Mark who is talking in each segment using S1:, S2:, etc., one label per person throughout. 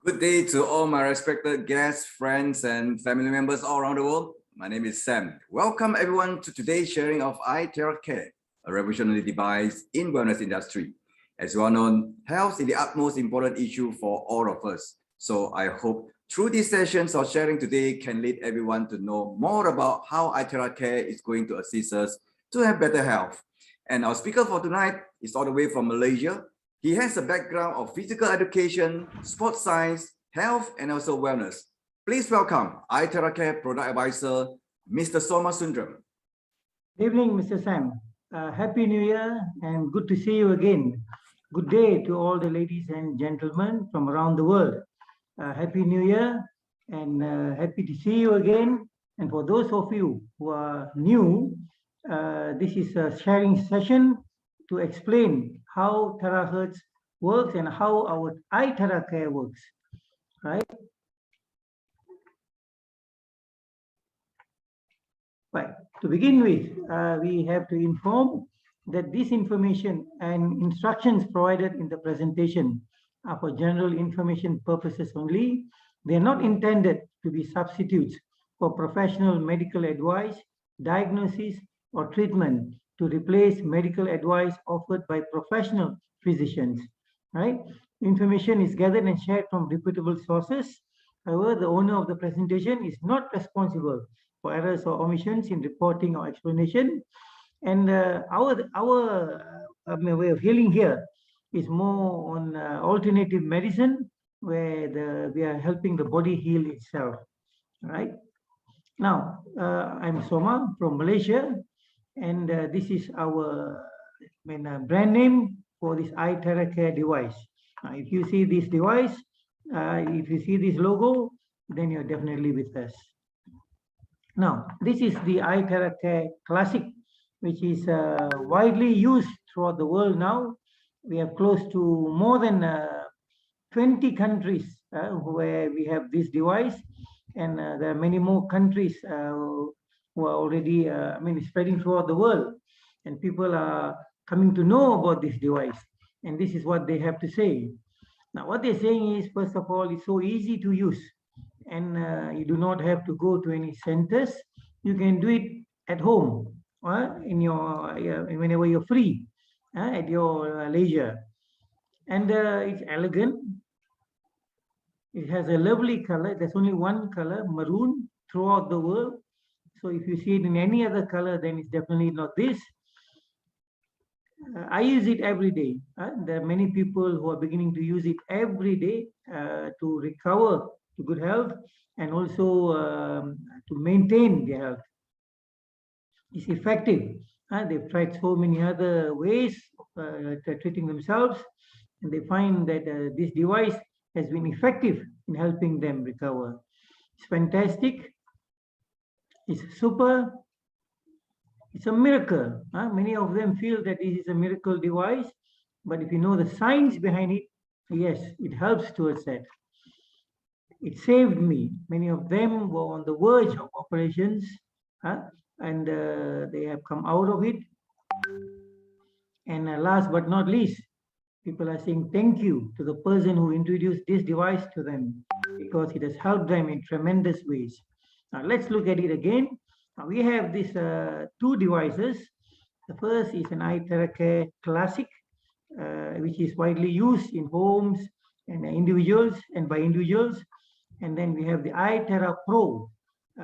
S1: Good day to all my respected guests, friends, and family members all around the world. My name is Sam. Welcome everyone to today's sharing of iTeraCare, a revolutionary device in wellness industry. As you all know, health is the utmost important issue for all of us. So I hope through these sessions or sharing today can lead everyone to know more about how iTeraCare is going to assist us to have better health. And our speaker for tonight is all the way from Malaysia. He has a background of physical education, sports science, health, and also wellness. Please welcome iTeraCare Product Advisor, Mr. Soma Sundram.
S2: Good evening, Mr. Sam. Happy New Year and good to see you again. Good day to all the ladies and gentlemen from around the world. Happy New Year and happy to see you again. And for those of you who are new, this is a sharing session to explain how THz works and how our iTeraCare works, right? Right. To begin with, we have to inform that this information and instructions provided in the presentation are for general information purposes only. They are not intended to be substitutes for professional medical advice, diagnosis, or treatment to replace medical advice offered by professional physicians, right? Information is gathered and shared from reputable sources. However, the owner of the presentation is not responsible for errors or omissions in reporting or explanation. And our way of healing here is more on alternative medicine, where we are helping the body heal itself, right? Now, I'm Soma from Malaysia. And this is our brand name for this iTeraCare device. If you see this device, if you see this logo, then you're definitely with us. Now, this is the iTeraCare Classic, which is widely used throughout the world now. We have close to more than 20 countries where we have this device, and there are many more countries who are already, spreading throughout the world, and people are coming to know about this device. And this is what they have to say. Now, what they're saying is, first of all, it's so easy to use, and you do not have to go to any centers. You can do it at home, in your whenever you're free, at your leisure. And it's elegant. It has a lovely color. There's only one color, maroon, throughout the world. So if you see it in any other color, then it's definitely not this. I use it every day. There are many people who are beginning to use it every day to recover to good health and also to maintain their health. It's effective. They've tried so many other ways of treating themselves, and they find that this device has been effective in helping them recover. It's fantastic. It's super. It's a miracle. Many of them feel that this is a miracle device, but if you know the science behind it, yes, it helps towards that. It saved me. Many of them were on the verge of operations, and they have come out of it. And last but not least, people are saying thank you to the person who introduced this device to them, because it has helped them in tremendous ways. Now let's look at it again. Now we have these two devices. The first is an iTeraCare Classic, which is widely used in homes and individuals and by individuals. And then we have the iTera Pro,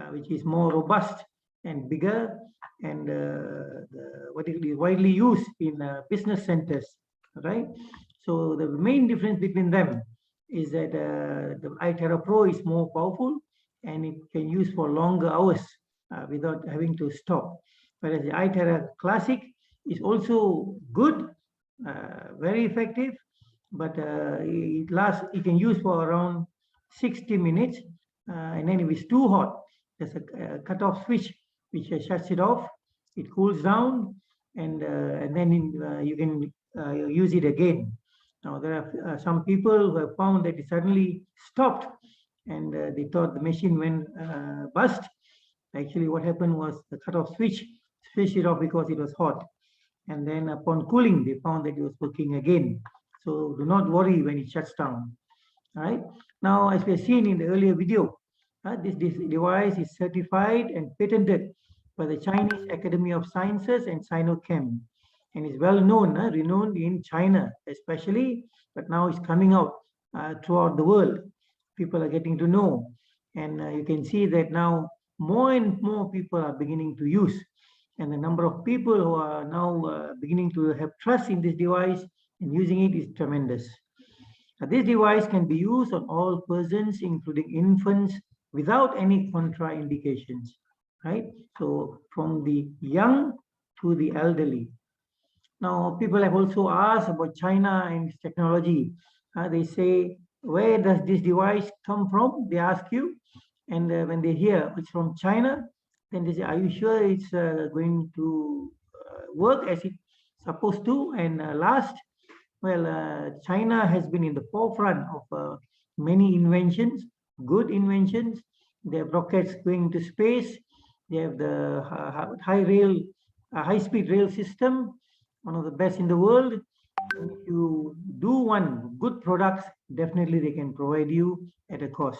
S2: which is more robust and bigger, and what is widely used in business centers, right? So the main difference between them is that the iTera Pro is more powerful and it can use for longer hours without having to stop. Whereas the iTera Classic is also good, very effective, but it can use for around 60 minutes. And then if it's too hot, there's a cutoff switch which shuts it off. It cools down, and then you can use it again. Now there are some people who have found that it suddenly stopped, and they thought the machine went bust. Actually, what happened was the cutoff switch switched it off because it was hot, and then upon cooling, they found that it was working again. So do not worry when it shuts down. All right. Now, as we have seen in the earlier video, this device is certified and patented by the Chinese Academy of Sciences and Sinochem, and is well known, renowned in China especially, but now it's coming out throughout the world. People are getting to know, and you can see that now more and more people are beginning to use, and the number of people who are now beginning to have trust in this device and using it is tremendous. This device can be used on all persons, including infants, without any contraindications, right? So from the young to the elderly. Now, people have also asked about China and its technology. They say, where does this device come from? They ask you. And when they hear it's from China, then they say, are you sure it's going to work as it's supposed to and last? Well, China has been in the forefront of many inventions, good inventions. They have rockets going to space. They have the high-speed rail system, one of the best in the world. And if you do want good products, definitely they can provide you at a cost.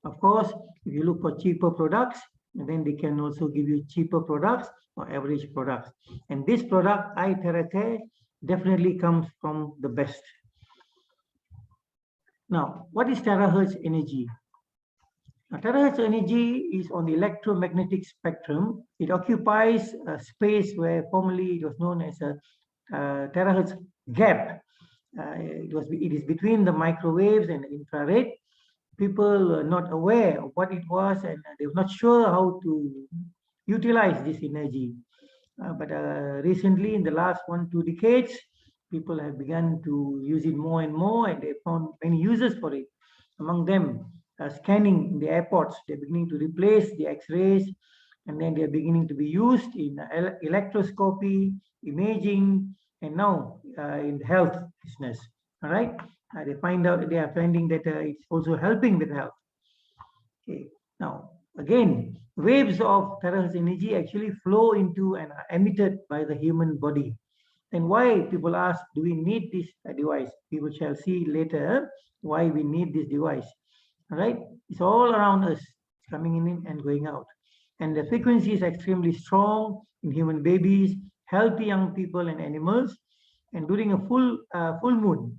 S2: Of course, if you look for cheaper products, then they can also give you cheaper products or average products. And this product, iTeraCare, definitely comes from the best. Now, what is terahertz energy? Now, terahertz energy is on the electromagnetic spectrum. It occupies a space where formerly it was known as a terahertz gap. It is between the microwaves and the infrared. People were not aware of what it was, and they were not sure how to utilize this energy. But recently, in the last 1-2 decades, people have begun to use it more and more, and they found many uses for it. Among them, scanning in the airports, they're beginning to replace the X-rays, and then they're beginning to be used in electroscopy, imaging, and now in the health business. All right, they are finding that it's also helping with health. Okay, now again, waves of terahertz energy actually flow into and are emitted by the human body. And why, people ask, do we need this device? People shall see later why we need this device. All right, it's all around us, it's coming in and going out. And the frequency is extremely strong in human babies, healthy young people and animals. And during a full moon,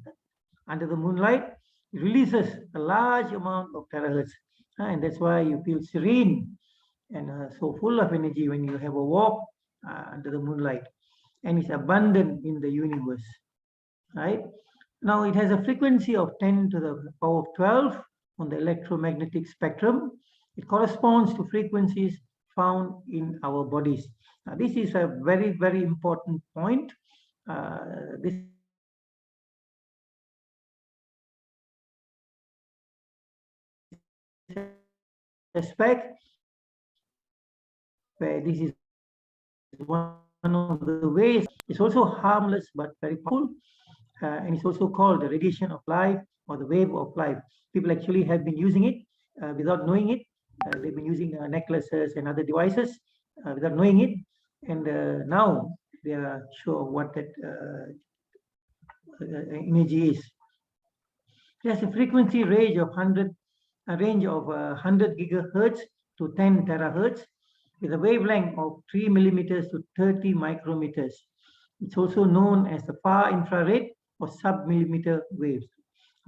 S2: under the moonlight, it releases a large amount of terahertz. And that's why you feel serene and so full of energy when you have a walk under the moonlight. And it's abundant in the universe, right? Now it has a frequency of 10 to the power of 12 on the electromagnetic spectrum. It corresponds to frequencies found in our bodies. Now this is a very, very important point. This aspect, where this is one of the ways. It's also harmless but very powerful, and it's also called the radiation of life or the wave of life. People actually have been using it without knowing it. They've been using necklaces and other devices without knowing it, and now they are sure what that energy is. There's a frequency range of 100 gigahertz to 10 terahertz, with a wavelength of 3 millimeters to 30 micrometers. It's also known as the far infrared or sub-millimeter waves.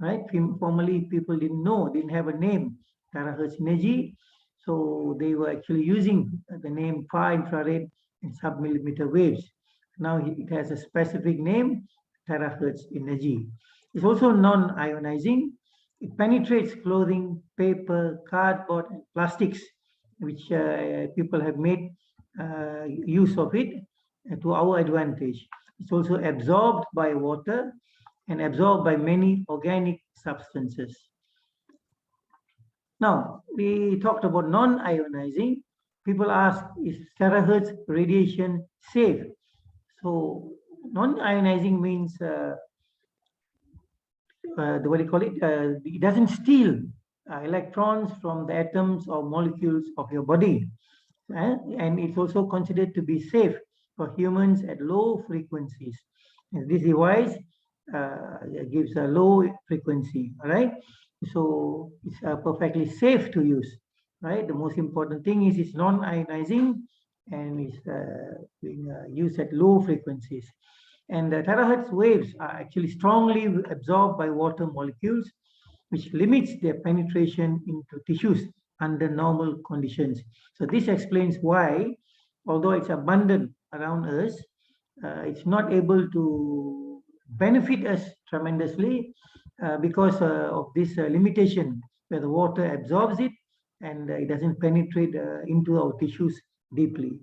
S2: Right? Formerly, people didn't have a name, terahertz energy, so they were actually using the name far infrared and sub-millimeter waves. Now it has a specific name, terahertz energy. It's also non-ionizing. It penetrates clothing, paper, cardboard, and plastics, which people have made use of it to our advantage. It's also absorbed by water and absorbed by many organic substances. Now, we talked about non-ionizing. People ask, is terahertz radiation safe? So, non-ionizing means, what do you call it? It doesn't steal electrons from the atoms or molecules of your body. And it's also considered to be safe for humans at low frequencies. And this device gives a low frequency, all right? So it's perfectly safe to use, right? The most important thing is it's non-ionizing and is being used at low frequencies. And the terahertz waves are actually strongly absorbed by water molecules, which limits their penetration into tissues under normal conditions. So this explains why, although it's abundant around us, it's not able to benefit us tremendously because of this limitation where the water absorbs it and it doesn't penetrate into our tissues deeply.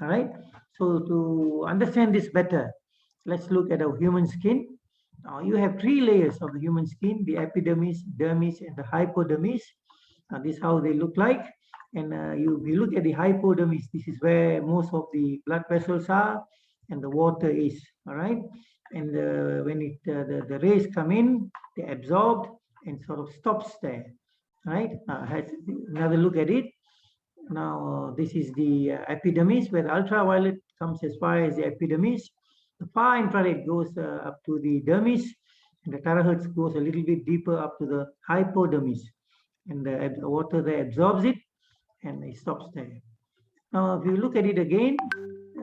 S2: All right. So to understand this better, let's look at our human skin. Now you have three layers of the human skin: the epidermis, dermis, and the hypodermis. This is how they look like. And you look at the hypodermis, this is where most of the blood vessels are and the water is, all right? And when the rays come in, they're absorbed and sort of stops there, right? Another look at it. Now, this is the epidermis, where the ultraviolet comes as far as the epidermis. The far infrared goes up to the dermis, and the terahertz goes a little bit deeper up to the hypodermis. And the water there absorbs it, and it stops there. Now, if you look at it again,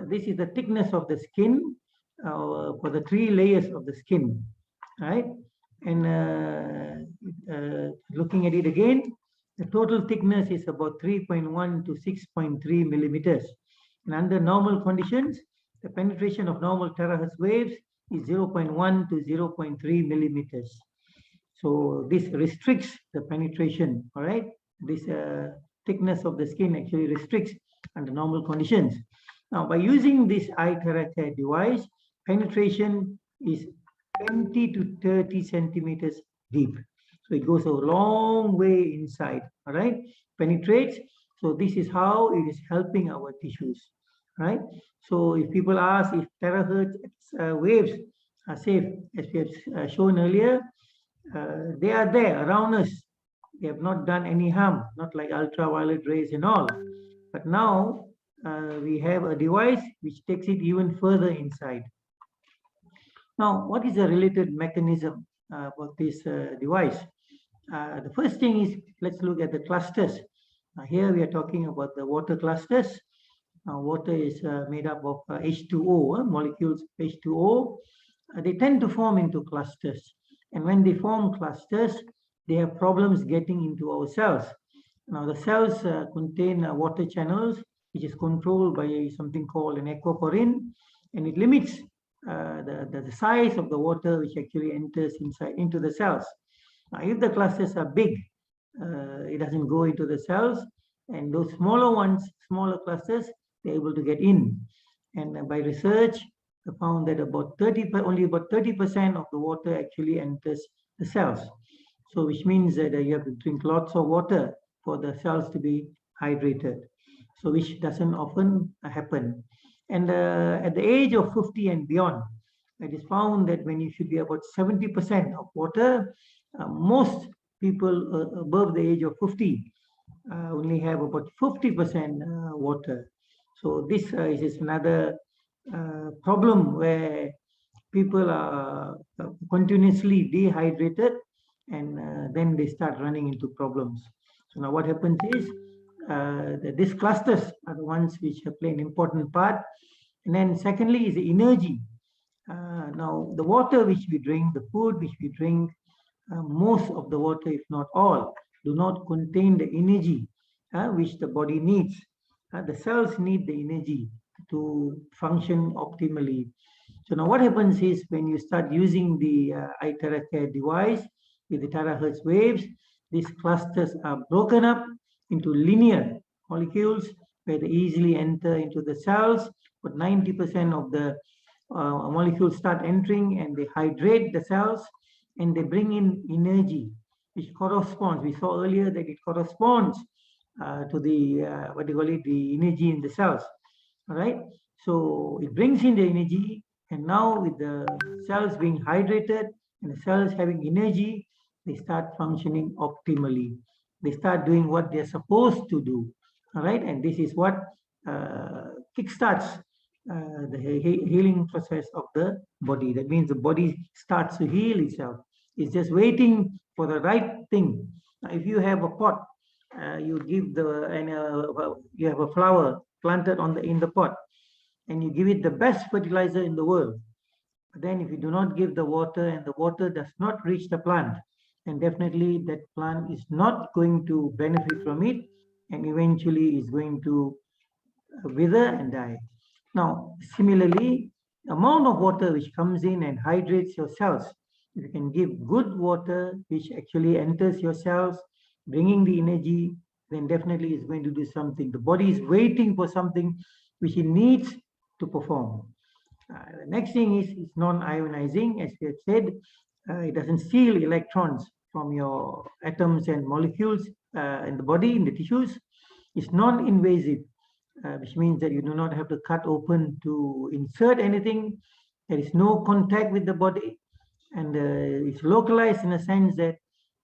S2: this is the thickness of the skin for the three layers of the skin, right? And looking at it again, the total thickness is about 3.1 to 6.3 millimeters. And under normal conditions, the penetration of normal terahertz waves is 0.1 to 0.3 millimeters. So this restricts the penetration, all right? This thickness of the skin actually restricts under normal conditions. Now, by using this iTeraCare device, penetration is 20 to 30 centimeters deep. So it goes a long way inside, all right? Penetrates. So this is how it is helping our tissues, right? So if people ask if terahertz waves are safe, as we have shown earlier, they are there around us. They have not done any harm, not like ultraviolet rays and all. But now we have a device which takes it even further inside. Now, what is the related mechanism for this device? The first thing is, let's look at the clusters. Here we are talking about the water clusters. Water is made up of H2O, molecules of H2O. They tend to form into clusters. And when they form clusters, they have problems getting into our cells. Now, the cells contain water channels, which is controlled by something called an aquaporin, and it limits the size of the water which actually enters inside into the cells. Now, if the clusters are big, it doesn't go into the cells, and those smaller ones, smaller clusters, they're able to get in. And by research, they found that only about 30% of the water actually enters the cells. So which means that you have to drink lots of water for the cells to be hydrated. So which doesn't often happen. And at the age of 50 and beyond, it is found that when you should be about 70% of water, most people above the age of 50 only have about 50% water. So this is another problem where people are continuously dehydrated, and then they start running into problems. So now what happens is these clusters are the ones which play an important part. And then secondly is the energy. Now the water which we drink, the food which we drink, most of the water, if not all, do not contain the energy which the body needs. The cells need the energy to function optimally. So now what happens is when you start using the iTeraCare device with the terahertz waves, these clusters are broken up into linear molecules where they easily enter into the cells, but 90% of the molecules start entering and they hydrate the cells and they bring in energy, which corresponds, we saw earlier that it corresponds to the, the energy in the cells, all right? So it brings in the energy, and now with the cells being hydrated and the cells having energy, they start functioning optimally. They start doing what they're supposed to do, all right? And this is what kickstarts the healing process of the body. That means the body starts to heal itself. It's just waiting for the right thing. Now, if you have a pot, you give you have a flower planted in the pot, and you give it the best fertilizer in the world. But then if you do not give the water and the water does not reach the plant, then definitely that plant is not going to benefit from it, and eventually is going to wither and die. Now, similarly, the amount of water which comes in and hydrates your cells, if you can give good water which actually enters your cells, bringing the energy, then definitely it's going to do something. The body is waiting for something which it needs to perform. The next thing is it's non-ionizing, as we had said. It doesn't steal electrons from your atoms and molecules in the body, in the tissues. It's non-invasive, which means that you do not have to cut open to insert anything. There is no contact with the body, and it's localized in a sense that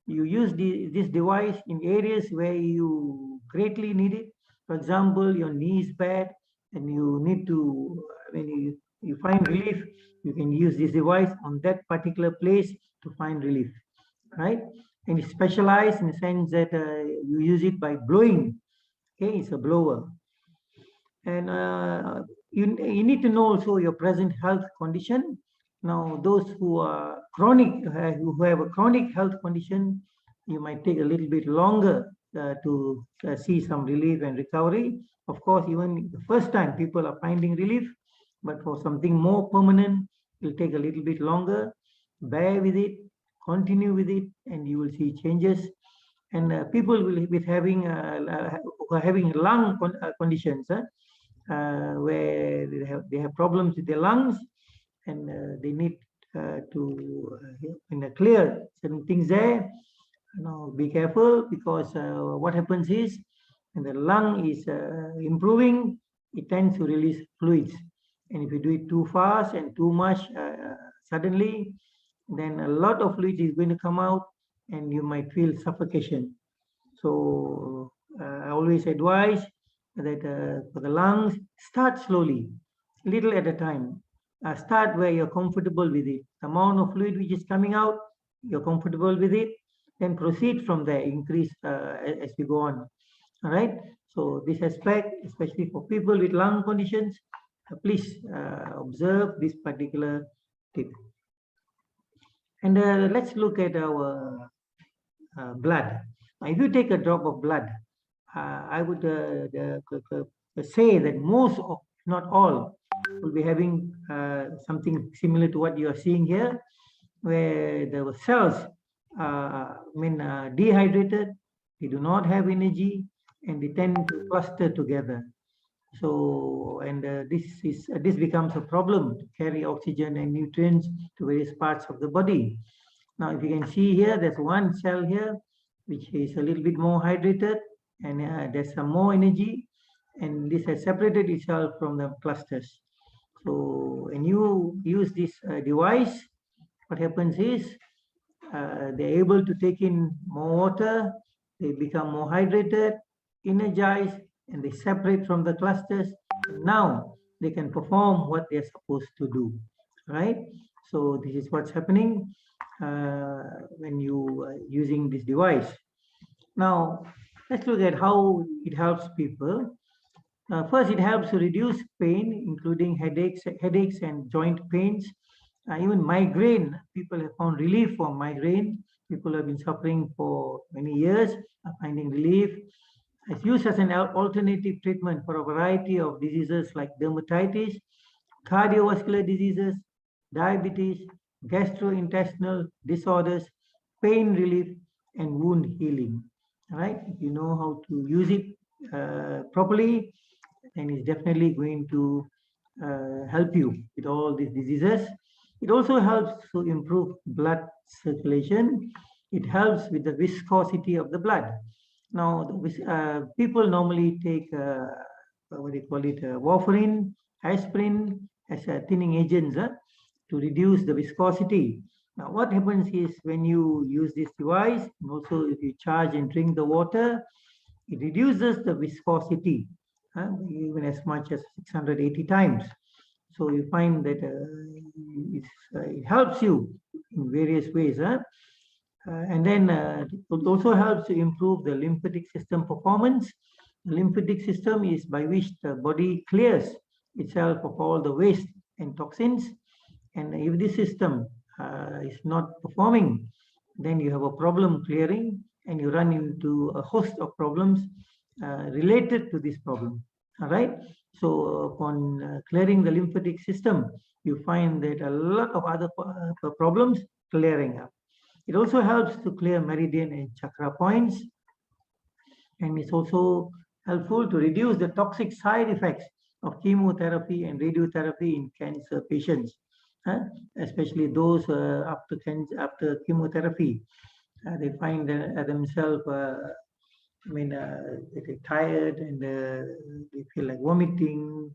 S2: you use this device in areas where you greatly need it. For example, your knee is bad and you need to, when you find relief, you can use this device on that particular place to find relief, right? And it's specialized in the sense that you use it by blowing. Okay, it's a blower. And you need to know also your present health condition. Now, those who are chronic, who have a chronic health condition, you might take a little bit longer to see some relief and recovery. Of course, even the first time people are finding relief, but for something more permanent, it will take a little bit longer. Bear with it, continue with it, and you will see changes. And people with having who are having lung conditions, where they have problems with their lungs, and they need to clear certain things there. Now, be careful, because what happens is, when the lung is improving, it tends to release fluids. And if you do it too fast and too much suddenly, then a lot of fluid is going to come out and you might feel suffocation. So I always advise that for the lungs, start slowly, little at a time. Start where you're comfortable with it. The amount of fluid which is coming out, you're comfortable with it, then proceed from there, increase as we go on. All right. So this aspect, especially for people with lung conditions, please observe this particular tip. And let's look at our blood. Now, if you take a drop of blood, I would say that most, of, not all, will be having something similar to what you are seeing here, where the cells dehydrated, they do not have energy, and they tend to cluster together. So, and this becomes a problem to carry oxygen and nutrients to various parts of the body. Now, if you can see here, there's one cell here which is a little bit more hydrated, and there's some more energy, and this has separated itself from the clusters. So when you use this device, what happens is they're able to take in more water, they become more hydrated, energized, and they separate from the clusters. And now they can perform what they're supposed to do, right? So this is what's happening when you are using this device. Now, let's look at how it helps people. First, it helps to reduce pain, including headaches and joint pains. Even migraine, people have found relief from migraine. People have been suffering for many years, are finding relief. It's used as an alternative treatment for a variety of diseases like dermatitis, cardiovascular diseases, diabetes, gastrointestinal disorders, pain relief, and wound healing. All right, if you know how to use it properly, then it's definitely going to help you with all these diseases. It also helps to improve blood circulation. It helps with the viscosity of the blood. Now, people normally take what do you call it, warfarin, aspirin as thinning agents to reduce the viscosity. Now, what happens is when you use this device, and also if you charge and drink the water, it reduces the viscosity even as much as 680 times. So you find that it helps you in various ways. And then it also helps to improve the lymphatic system performance. The lymphatic system is by which the body clears itself of all the waste and toxins. And if this system is not performing, then you have a problem clearing and you run into a host of problems related to this problem. All right. So upon clearing the lymphatic system, you find that a lot of other problems clearing up. It also helps to clear meridian and chakra points. And it's also helpful to reduce the toxic side effects of chemotherapy and radiotherapy in cancer patients, especially those after chemotherapy. They find themselves, they're tired and they feel like vomiting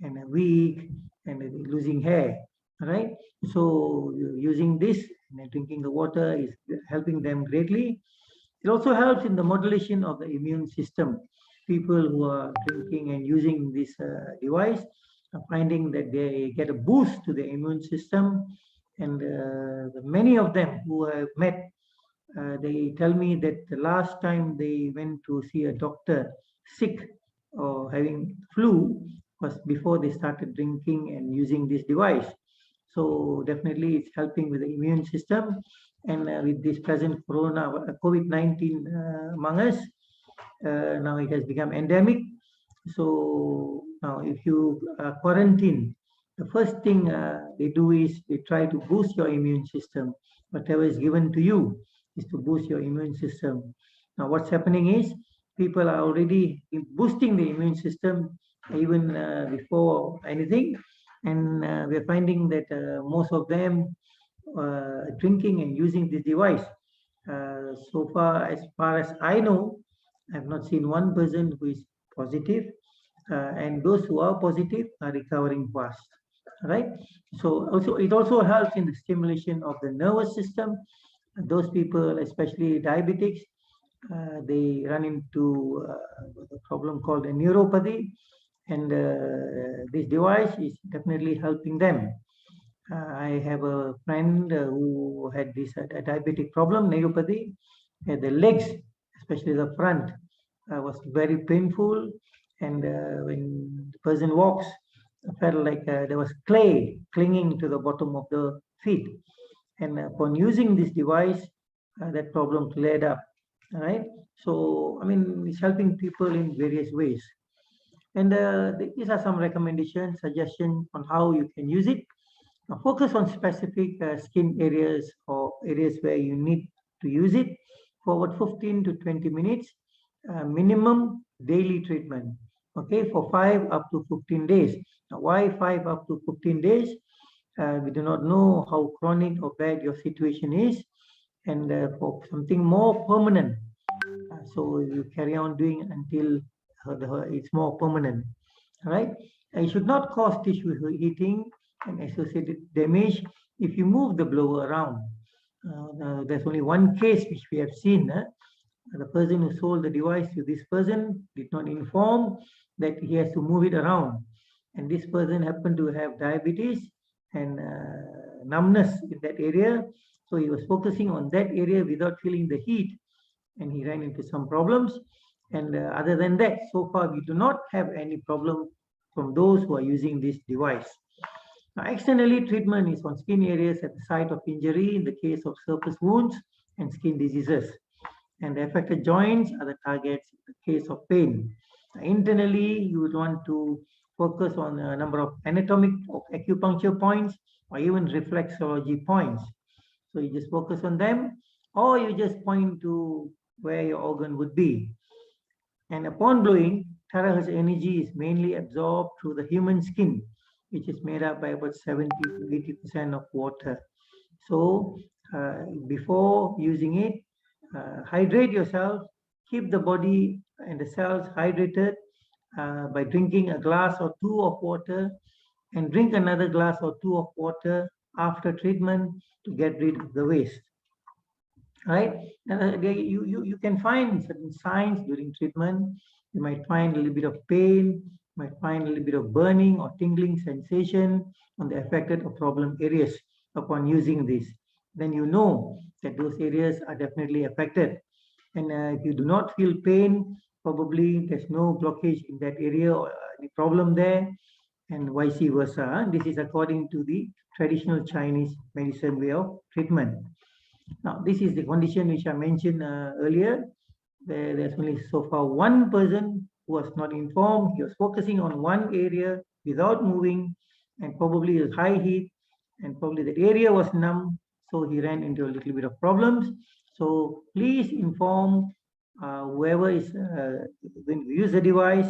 S2: and weak and losing hair, right? So using this and drinking the water is helping them greatly. It also helps in the modulation of the immune system. People who are drinking and using this device are finding that they get a boost to the immune system. And many of them who I have met, they tell me that the last time they went to see a doctor sick or having flu was before they started drinking and using this device. So definitely it's helping with the immune system. And with this present COVID-19 among us, now it has become endemic. So now if you quarantine, the first thing they do is they try to boost your immune system. Whatever is given to you is to boost your immune system. Now what's happening is people are already boosting the immune system even before anything. And we're finding that most of them drinking and using this device. So far as I know, I've not seen one person who is positive, and those who are positive are recovering fast. Right. So it also helps in the stimulation of the nervous system. Those people, especially diabetics, they run into a problem called a neuropathy, and this device is definitely helping them. I have a friend who had this diabetic problem, neuropathy. The legs, especially the front, was very painful, and when the person walks, I felt like there was clay clinging to the bottom of the feet. And upon using this device, that problem cleared up. All right. So, it's helping people in various ways. And these are some recommendations, suggestions on how you can use it. Now, focus on specific skin areas or areas where you need to use it for about 15 to 20 minutes, minimum daily treatment. Okay, for 5 up to 15 days. Now, why 5 up to 15 days? We do not know how chronic or bad your situation is, and for something more permanent. So you carry on doing until it's more permanent. All right. It should not cause tissue heating and associated damage if you move the blower around. There's only one case which we have seen. The person who sold the device to this person did not inform that he has to move it around. And this person happened to have diabetes and numbness in that area. So he was focusing on that area without feeling the heat, and he ran into some problems. And other than that, so far we do not have any problem from those who are using this device. Now, externally, treatment is on skin areas at the site of injury in the case of surface wounds and skin diseases. And the affected joints are the targets in the case of pain. Now, internally, you would want to focus on a number of anatomic or acupuncture points or even reflexology points. So you just focus on them, or you just point to where your organ would be. And upon blowing, THz energy is mainly absorbed through the human skin, which is made up by about 70 to 80% of water. So before using it, hydrate yourself, keep the body and the cells hydrated by drinking a glass or two of water, and drink another glass or two of water after treatment to get rid of the waste. Right? You can find certain signs during treatment. You might find a little bit of pain, you might find a little bit of burning or tingling sensation on the affected or problem areas upon using this. Then you know that those areas are definitely affected. And if you do not feel pain, probably there's no blockage in that area or any problem there, and vice versa. This is according to the traditional Chinese medicine way of treatment. Now, this is the condition which I mentioned earlier, where there's only so far one person who was not informed. He was focusing on one area without moving, and probably it was high heat, and probably that area was numb, so he ran into a little bit of problems. So please inform whoever is going to use the device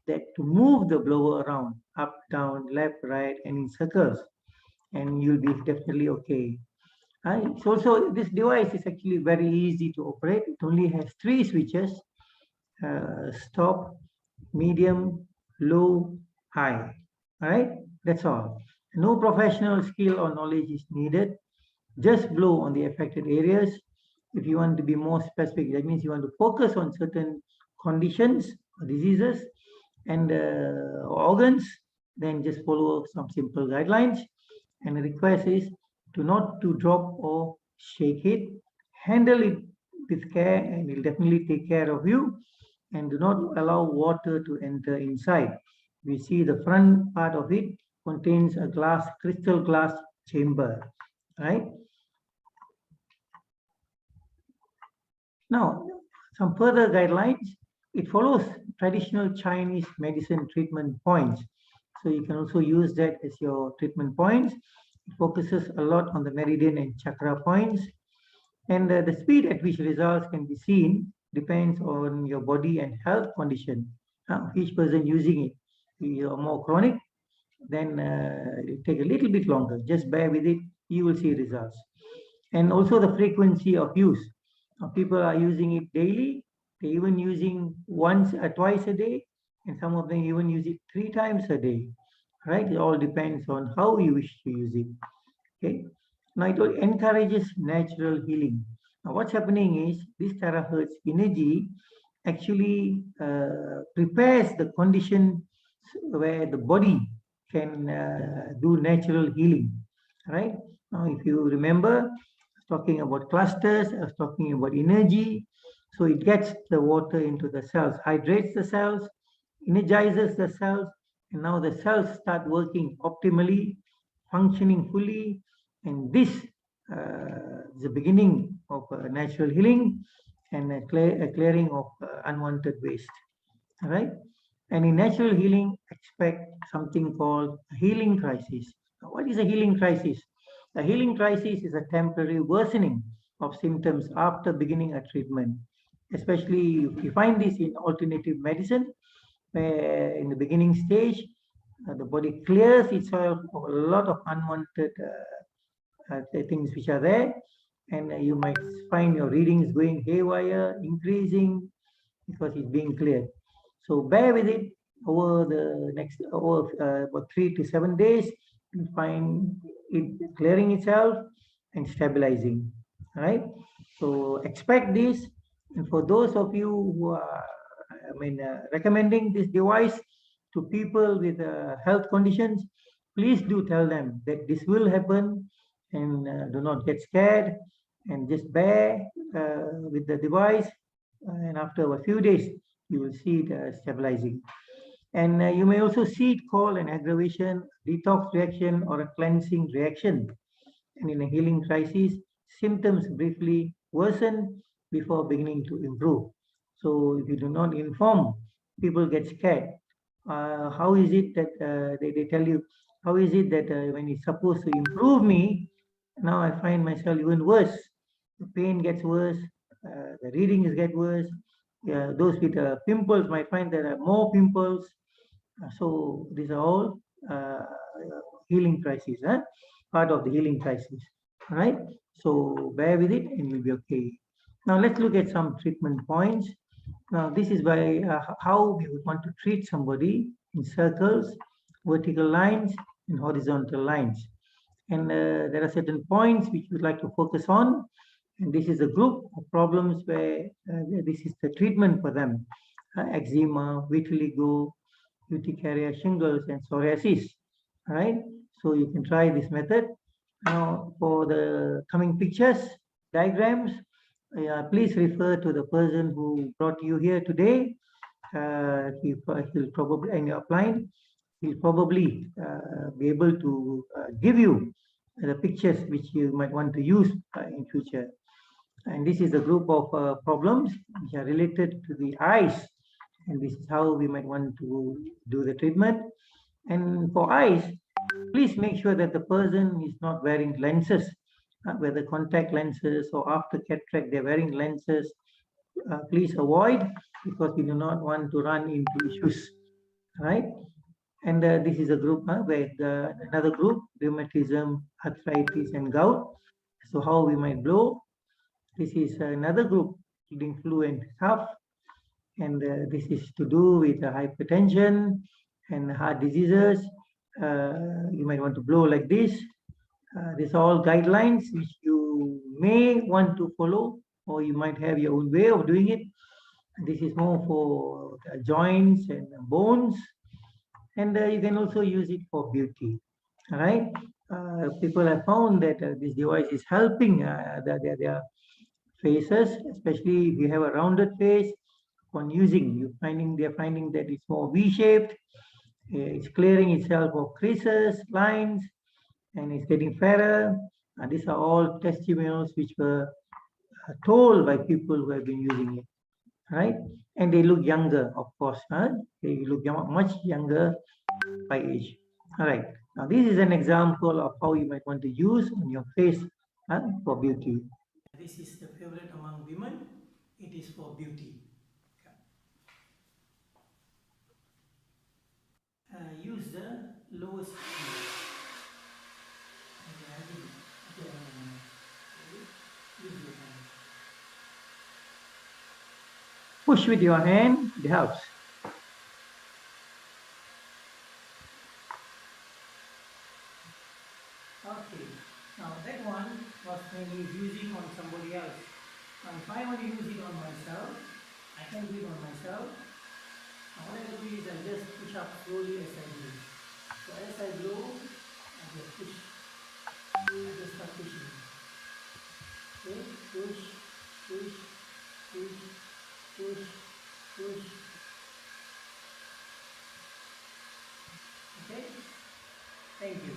S2: that to move the blower around, up, down, left, right, and in circles, and you'll be definitely okay. It's also, this device is actually very easy to operate. It only has 3 switches: stop, medium, low, high. All right, that's all. No professional skill or knowledge is needed. Just blow on the affected areas. If you want to be more specific, that means you want to focus on certain conditions or diseases and organs, then just follow some simple guidelines. And the request is to not to drop or shake it. Handle it with care, and it will definitely take care of you. And do not allow water to enter inside. We see the front part of it contains a crystal glass chamber, right? Now, some further guidelines. It follows traditional Chinese medicine treatment points. So you can also use that as your treatment points. It focuses a lot on the meridian and chakra points. And the speed at which results can be seen depends on your body and health condition. Each person using it. If you are more chronic, then it will take a little bit longer. Just bear with it, you will see results. And also the frequency of use. People are using it daily. They're even using once or twice a day, and some of them even use it 3 times a day. Right? It all depends on how you wish to use it. Okay. Now it encourages natural healing. Now what's happening is this terahertz energy actually prepares the condition where the body can do natural healing. Right? Now, if you remember, talking about clusters, I was talking about energy. So it gets the water into the cells, hydrates the cells, energizes the cells, and now the cells start working optimally, functioning fully, and this is the beginning of natural healing and a clearing of unwanted waste. All right? And in natural healing, expect something called a healing crisis. Now, what is a healing crisis? A healing crisis is a temporary worsening of symptoms after beginning a treatment. Especially you find this in alternative medicine, where in the beginning stage, the body clears itself of a lot of unwanted things which are there, and you might find your readings going haywire, increasing, because it's being cleared. So bear with it. Over the next about 3 to 7 days, you find it clearing itself and stabilizing. All right. So expect this. And for those of you who are, recommending this device to people with health conditions, please do tell them that this will happen, and do not get scared, and just bear with the device. And after a few days, you will see it stabilizing. And you may also see it called an aggravation, detox reaction, or a cleansing reaction. And in a healing crisis, symptoms briefly worsen before beginning to improve. So if you do not inform, people get scared. How is it that they tell you, how is it that when it's supposed to improve me, now I find myself even worse? The pain gets worse, the readings get worse. Those with pimples might find there are more pimples. So these are all healing crises, part of the healing crisis. All right. So bear with it and you'll be okay. Now let's look at some treatment points. Now this is by how we would want to treat somebody in circles, vertical lines, and horizontal lines. And there are certain points which we'd like to focus on. And this is a group of problems where this is the treatment for them. Eczema, vitiligo, urticaria, shingles, and psoriasis. All right. So you can try this method. Now for the coming pictures, diagrams, please refer to the person who brought you here today. He'll probably, and you're applying, he'll probably be able to give you the pictures which you might want to use in future. And this is a group of problems which are related to the eyes, and this is how we might want to do the treatment. And for eyes, please make sure that the person is not wearing lenses, whether contact lenses or after cataract they're wearing lenses. Please avoid, because we do not want to run into issues, right? And this is a group where another group, rheumatism, arthritis, and gout. So how we might blow. This is another group, including flu and cough. And this is to do with hypertension and heart diseases. You might want to blow like this. These are all guidelines which you may want to follow, or you might have your own way of doing it. This is more for joints and bones, and you can also use it for beauty. All right. People have found that this device is helping their faces, especially if you have a rounded face. On using, they're finding that it's more V-shaped. It's clearing itself of creases, lines, and it's getting fairer. These are all testimonials which were told by people who have been using it, right? And they look younger, of course. They look much younger by age. All right. Now, this is an example of how you might want to use on your face for beauty. This is the favorite among women. It is for beauty. Use the lowest speed. Push with your hand, it helps. Okay, now that one was mainly using on somebody else. Now if I want to use it on myself, I can do it on myself. Now what I do is I just push up slowly as I do. So as I blow, I just push. I just start pushing. Okay, push, push, push, push, push. Okay, thank you.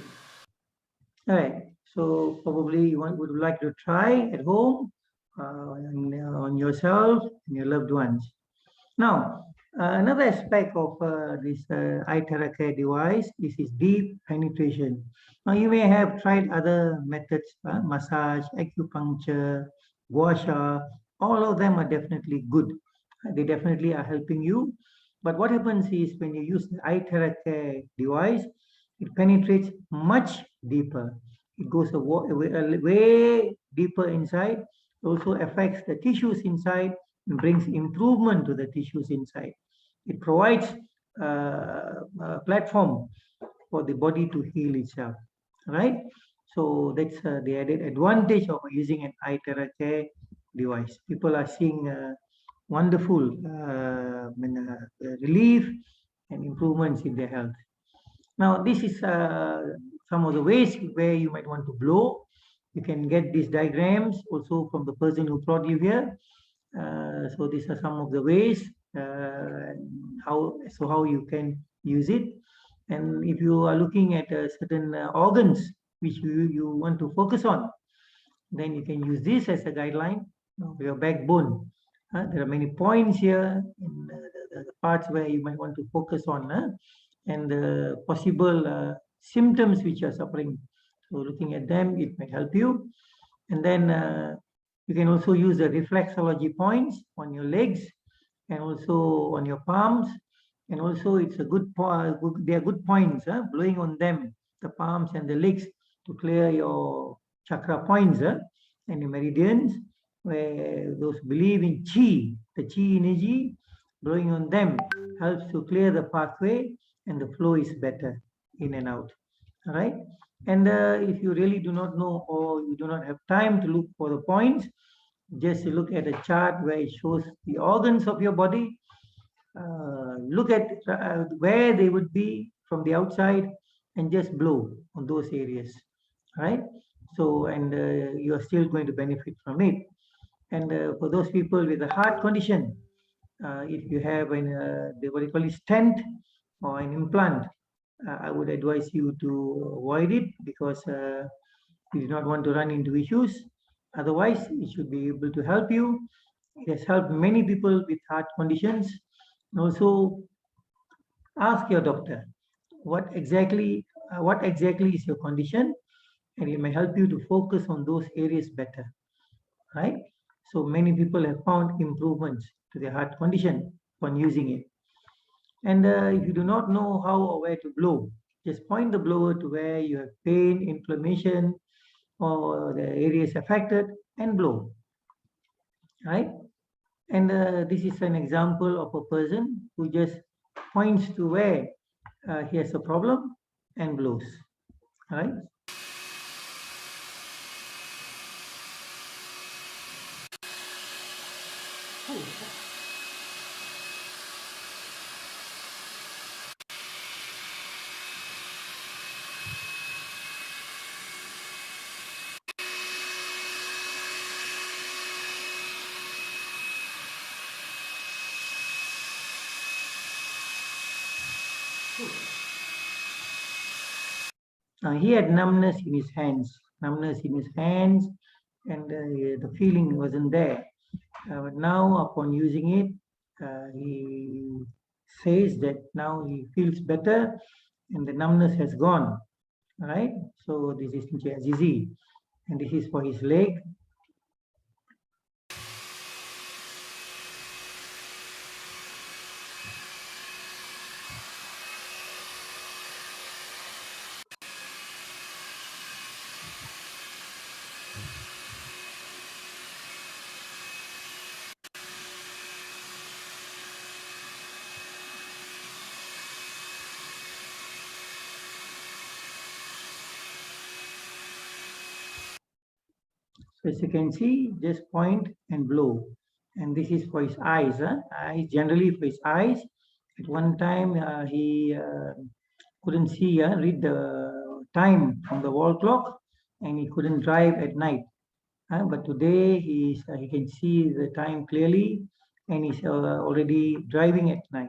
S2: All right, so probably you would like to try at home on yourself and your loved ones. Now, another aspect of this iTeraCare device is deep penetration. Now, you may have tried other methods, massage, acupuncture, gua sha. All of them are definitely good. They definitely are helping you. But what happens is when you use the iTeraCare device, it penetrates much deeper. It goes way deeper inside. It also affects the tissues inside and brings improvement to the tissues inside. It provides a platform for the body to heal itself, right? So that's the added advantage of using an iTeraCare device. People are seeing wonderful relief and improvements in their health. Now, this is some of the ways where you might want to blow. You can get these diagrams also from the person who brought you here. So these are some of the ways how you can use it. And if you are looking at certain organs which you want to focus on, then you can use this as a guideline for your backbone. There are many points here in the parts where you might want to focus on, and the possible symptoms which you are suffering. So looking at them, it may help you. And then you can also use the reflexology points on your legs and also on your palms. And also it's a good, they are good points, blowing on them, the palms and the legs, to clear your chakra points and your meridians, where those believe in chi, the chi energy, blowing on them helps to clear the pathway and the flow is better in and out. All right. And if you really do not know or you do not have time to look for the points, just look at a chart where it shows the organs of your body. Look at where they would be from the outside and just blow on those areas. Right? So, and you are still going to benefit from it. And for those people with a heart condition, if you have what you call it, stent or an implant, I would advise you to avoid it because you do not want to run into issues. Otherwise, it should be able to help you. It has helped many people with heart conditions. And also, ask your doctor what exactly is your condition, and it may help you to focus on those areas better, right? So many people have found improvements to their heart condition upon using it. And if you do not know how or where to blow, just point the blower to where you have pain, inflammation, or the areas affected and blow, right? And this is an example of a person who just points to where he has a problem and blows, right? He had numbness in his hands, and the feeling wasn't there. But now, upon using it, he says that now he feels better and the numbness has gone. All right, so this is THz, and this is for his leg. So as you can see, just point and blow. And this is for his eyes. Eyes, generally for his eyes. At one time, he couldn't see, read the time from the wall clock, and he couldn't drive at night. But today, he can see the time clearly, and he's already driving at night.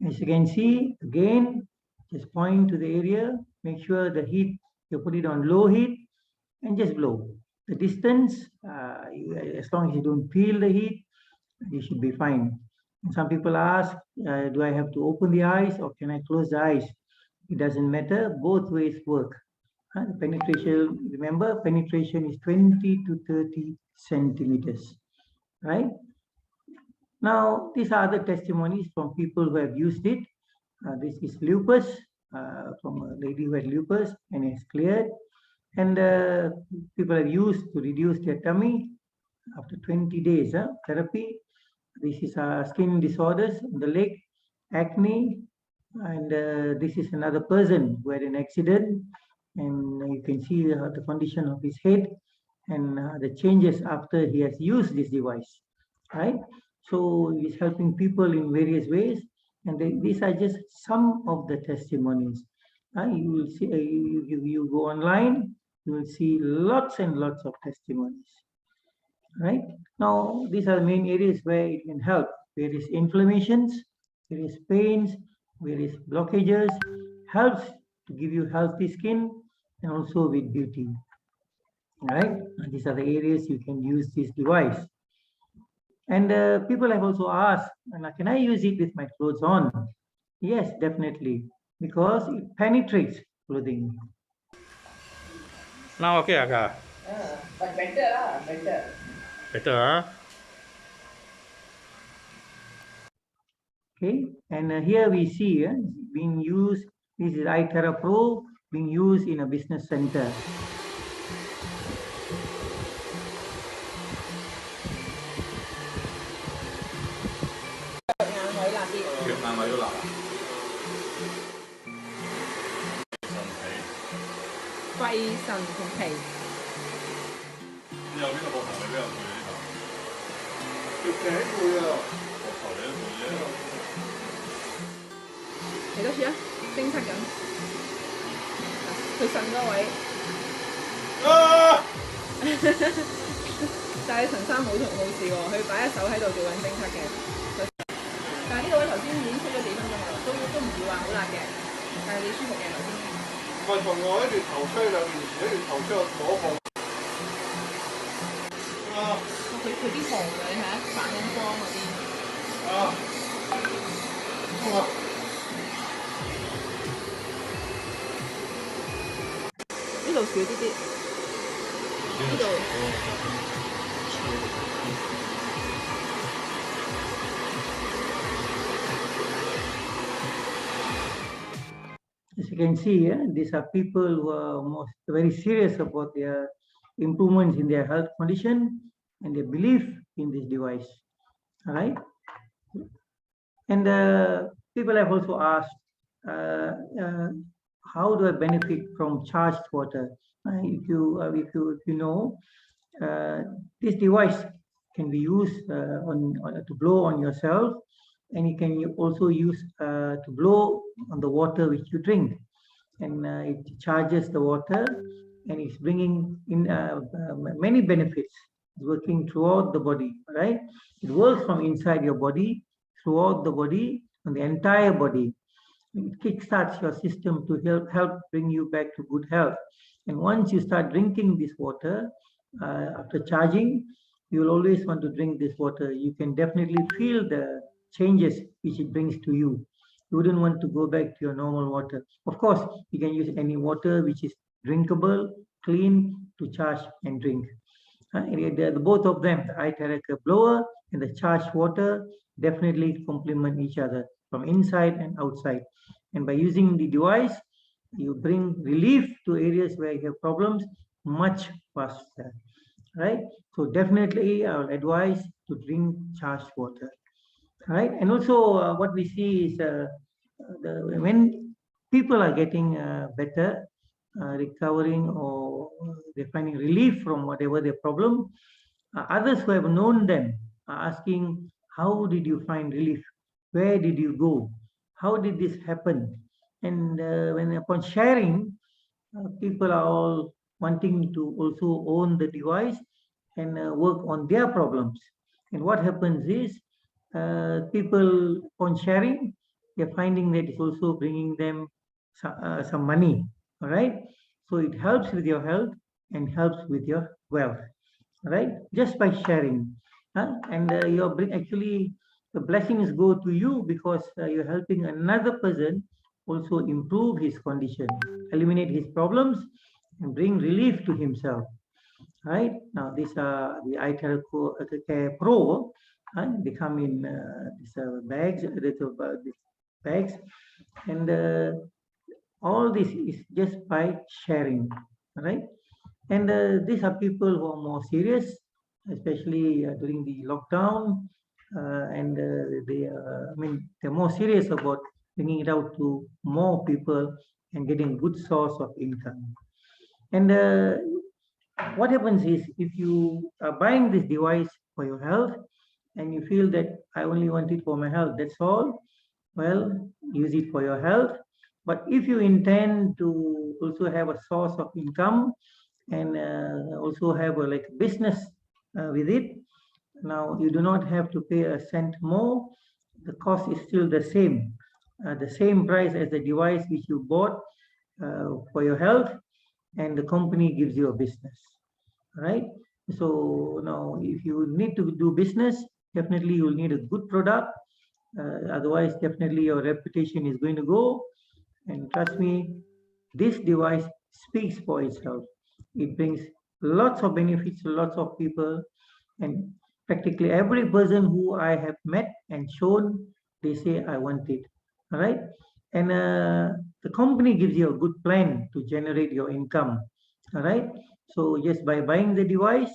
S2: As you can see, again, just point to the area, make sure the heat, you put it on low heat, and just blow. The distance, as long as you don't feel the heat, you should be fine. And some people ask, do I have to open the eyes or can I close the eyes? It doesn't matter, both ways work. The penetration, remember, penetration is 20 to 30 centimeters, right? Now, these are the testimonies from people who have used it. This is lupus, from a lady who had lupus and it's cleared. And people have used to reduce their tummy after 20 days therapy. This is skin disorders in the leg, acne, and this is another person who had an accident, and you can see the condition of his head and the changes after he has used this device, right? So he's helping people in various ways, and these are just some of the testimonies. You will see, you go online, you will see lots and lots of testimonies, right? Now, these are the main areas where it can help. Various inflammations, various pains, various blockages, helps to give you healthy skin and also with beauty, right? And these are the areas you can use this device. And people have also asked, can I use it with my clothes on? Yes, definitely, because it penetrates clothing.
S3: Now okay, Aga?
S4: But better, better.
S3: Better, huh?
S2: Okay, and here we see being used, this is iTera Pro being used in a business center.
S3: Việt Nam mấy đô la?
S5: 腎同脾。
S3: 你有邊個膊頭？你邊有攰呢頭？
S6: 條頸攰啊！
S3: 膊頭你都攰啫。
S5: 嚟多次啊！偵測緊。佢腎嗰位。
S3: 啊！
S5: 但係陳生冇事喎，佢擺一手喺度做緊偵測嘅。但係呢個位頭先已經吹咗幾分鐘啦，都唔會話好辣嘅，但係你舒服嘅頭先。
S6: 唔係從我一段頭吹兩年前一段頭吹我摸一摸。啊！
S5: 佢啲紅嘅你睇下，反緊光嗰啲。
S6: 啊！啊！
S5: 呢度少啲啲，呢度。
S2: As you can see, these are people who are very serious about their improvements in their health condition and they believe in this device. All right. And people have also asked, how do I benefit from charged water? If you know, this device can be used to blow on yourself, and you can also use to blow on the water which you drink, and it charges the water, and it's bringing in many benefits. It's working throughout the body, right? It works from inside your body, throughout the body, on the entire body. It kickstarts your system to help bring you back to good health. And once you start drinking this water, after charging, you will always want to drink this water. You can definitely feel the changes which it brings to you. You wouldn't want to go back to your normal water. Of course, you can use any water which is drinkable, clean, to charge and drink. Both of them, the iTeraCare blower and the charged water, definitely complement each other from inside and outside. And by using the device, you bring relief to areas where you have problems much faster, right? So definitely I would advise to drink charged water, right? And also what we see is when people are getting better, recovering, or they're finding relief from whatever their problem, others who have known them are asking, how did you find relief? Where did you go? How did this happen? And when upon sharing, people are all wanting to also own the device and work on their problems. And what happens is people upon sharing, they're finding that it's also bringing them some money, all right? So it helps with your health and helps with your wealth, right? Just by sharing. And actually, the blessings go to you because you're helping another person also improve his condition, eliminate his problems, and bring relief to himself. Right now, these are the iTeraCare Pro. They come in these bags, and all this is just by sharing, right? And these are people who are more serious, especially during the lockdown, and they're more serious about bringing it out to more people and getting a good source of income. And what happens is, if you are buying this device for your health and you feel that I only want it for my health, that's all, well, use it for your health. But if you intend to also have a source of income and also have a business with it, now you do not have to pay a cent more. The cost is still the same price as the device which you bought for your health, and the company gives you a business, right? So now, if you need to do business, definitely you will need a good product. Otherwise, definitely your reputation is going to go. And trust me, this device speaks for itself. It brings lots of benefits to lots of people, and practically every person who I have met and shown, they say, I want it, all right? And the company gives you a good plan to generate your income, all right? So just by buying the device,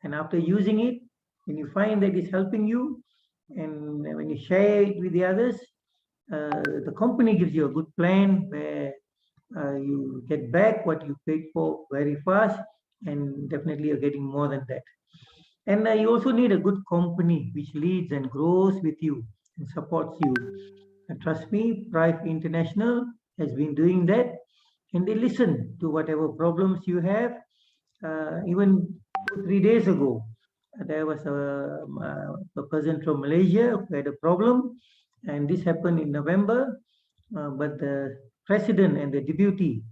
S2: and after using it, when you find that it's helping you, and when you share it with the others, the company gives you a good plan where you get back what you paid for very fast, and definitely you're getting more than that. And you also need a good company which leads and grows with you and supports you. And trust me, Prive International has been doing that, and they listen to whatever problems you have. Even 3 days ago, there was a person from Malaysia who had a problem, and this happened in November. But the president and the deputy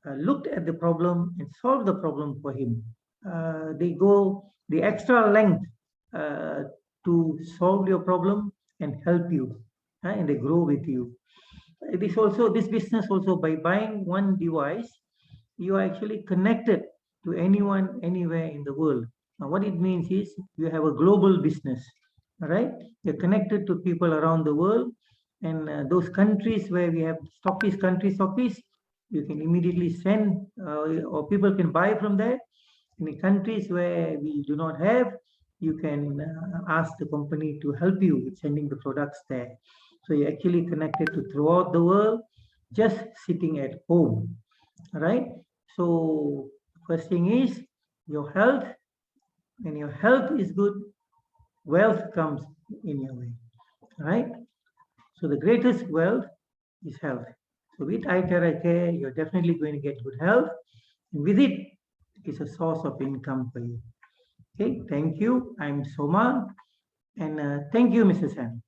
S2: looked at the problem and solved the problem for him. They go the extra length to solve your problem and help you, and they grow with you. This business also, by buying one device, you are actually connected to anyone, anywhere in the world. Now, what it means is you have a global business, all right? You're connected to people around the world, and those countries where we have country stockists, you can immediately send, or people can buy from there. In the countries where we do not have, you can ask the company to help you with sending the products there. So you're actually connected to throughout the world, just sitting at home, all right? So first thing is your health. When your health is good, wealth comes in your way, all right? So the greatest wealth is health. So with iTeraCare, you're definitely going to get good health. And with it, it's a source of income for you. Okay, thank you. I'm Soma. And thank you, Mr. Sam.